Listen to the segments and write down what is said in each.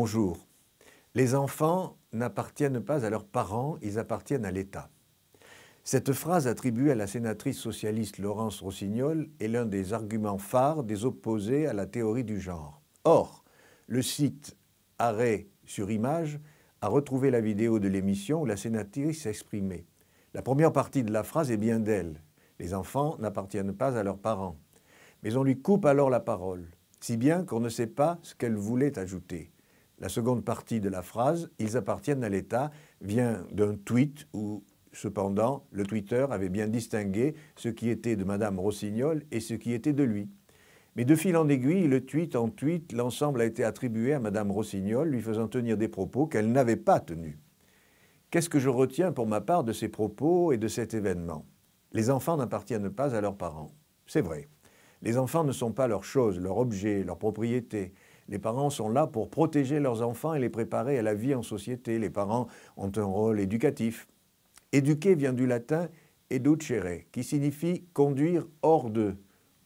Bonjour. Les enfants n'appartiennent pas à leurs parents, ils appartiennent à l'État. Cette phrase attribuée à la sénatrice socialiste Laurence Rossignol est l'un des arguments phares des opposés à la théorie du genre. Or, le site Arrêt sur image a retrouvé la vidéo de l'émission où la sénatrice s'exprimait. La première partie de la phrase est bien d'elle. Les enfants n'appartiennent pas à leurs parents. Mais on lui coupe alors la parole, si bien qu'on ne sait pas ce qu'elle voulait ajouter. La seconde partie de la phrase « Ils appartiennent à l'État » vient d'un tweet où, cependant, le tweeteur avait bien distingué ce qui était de Madame Rossignol et ce qui était de lui. Mais de fil en aiguille, le tweet en tweet, l'ensemble a été attribué à Madame Rossignol, lui faisant tenir des propos qu'elle n'avait pas tenus. Qu'est-ce que je retiens pour ma part de ces propos et de cet événement? Les enfants n'appartiennent pas à leurs parents. C'est vrai. Les enfants ne sont pas leurs choses, leurs objets, leurs propriétés. Les parents sont là pour protéger leurs enfants et les préparer à la vie en société. Les parents ont un rôle éducatif. Éduquer vient du latin « educere » qui signifie « conduire hors d'eux »,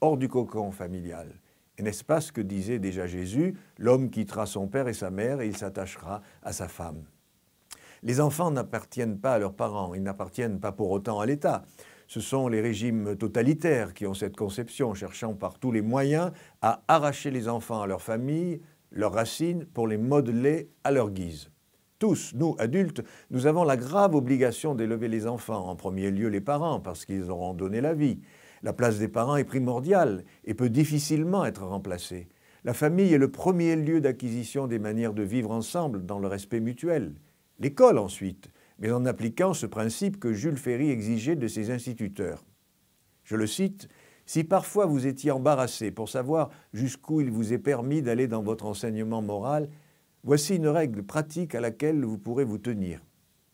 hors du cocon familial. Et n'est-ce pas ce que disait déjà Jésus? L'homme quittera son père et sa mère et il s'attachera à sa femme. Les enfants n'appartiennent pas à leurs parents, ils n'appartiennent pas pour autant à l'État. Ce sont les régimes totalitaires qui ont cette conception, cherchant par tous les moyens à arracher les enfants à leur famille, leurs racines, pour les modeler à leur guise. Tous, nous, adultes, nous avons la grave obligation d'élever les enfants, en premier lieu les parents, parce qu'ils auront donné la vie. La place des parents est primordiale et peut difficilement être remplacée. La famille est le premier lieu d'acquisition des manières de vivre ensemble dans le respect mutuel. L'école ensuite, mais en appliquant ce principe que Jules Ferry exigeait de ses instituteurs. Je le cite, « Si parfois vous étiez embarrassé pour savoir jusqu'où il vous est permis d'aller dans votre enseignement moral, voici une règle pratique à laquelle vous pourrez vous tenir.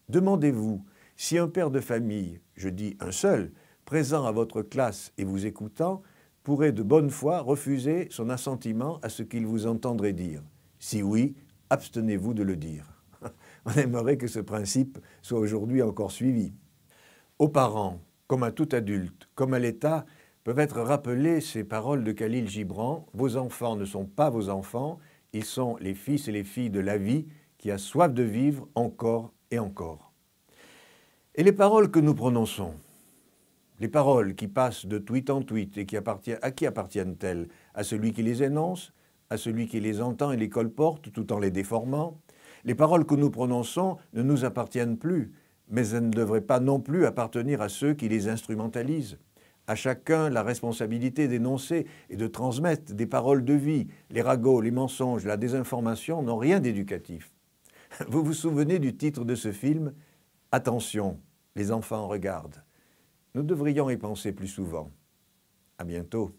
Demandez-vous si un père de famille, je dis un seul, présent à votre classe et vous écoutant, pourrait de bonne foi refuser son assentiment à ce qu'il vous entendrait dire. Si oui, abstenez-vous de le dire. » On aimerait que ce principe soit aujourd'hui encore suivi. Aux parents, comme à tout adulte, comme à l'État, peuvent être rappelées ces paroles de Khalil Gibran « Vos enfants ne sont pas vos enfants, ils sont les fils et les filles de la vie qui a soif de vivre encore et encore. » Et les paroles que nous prononçons, les paroles qui passent de tweet en tweet et à qui appartiennent-elles? À celui qui les énonce, à celui qui les entend et les colporte tout en les déformant? Les paroles que nous prononçons ne nous appartiennent plus, mais elles ne devraient pas non plus appartenir à ceux qui les instrumentalisent. À chacun la responsabilité d'énoncer et de transmettre des paroles de vie. Les ragots, les mensonges, la désinformation n'ont rien d'éducatif. Vous vous souvenez du titre de ce film? « Attention, les enfants regardent ». Nous devrions y penser plus souvent. À bientôt.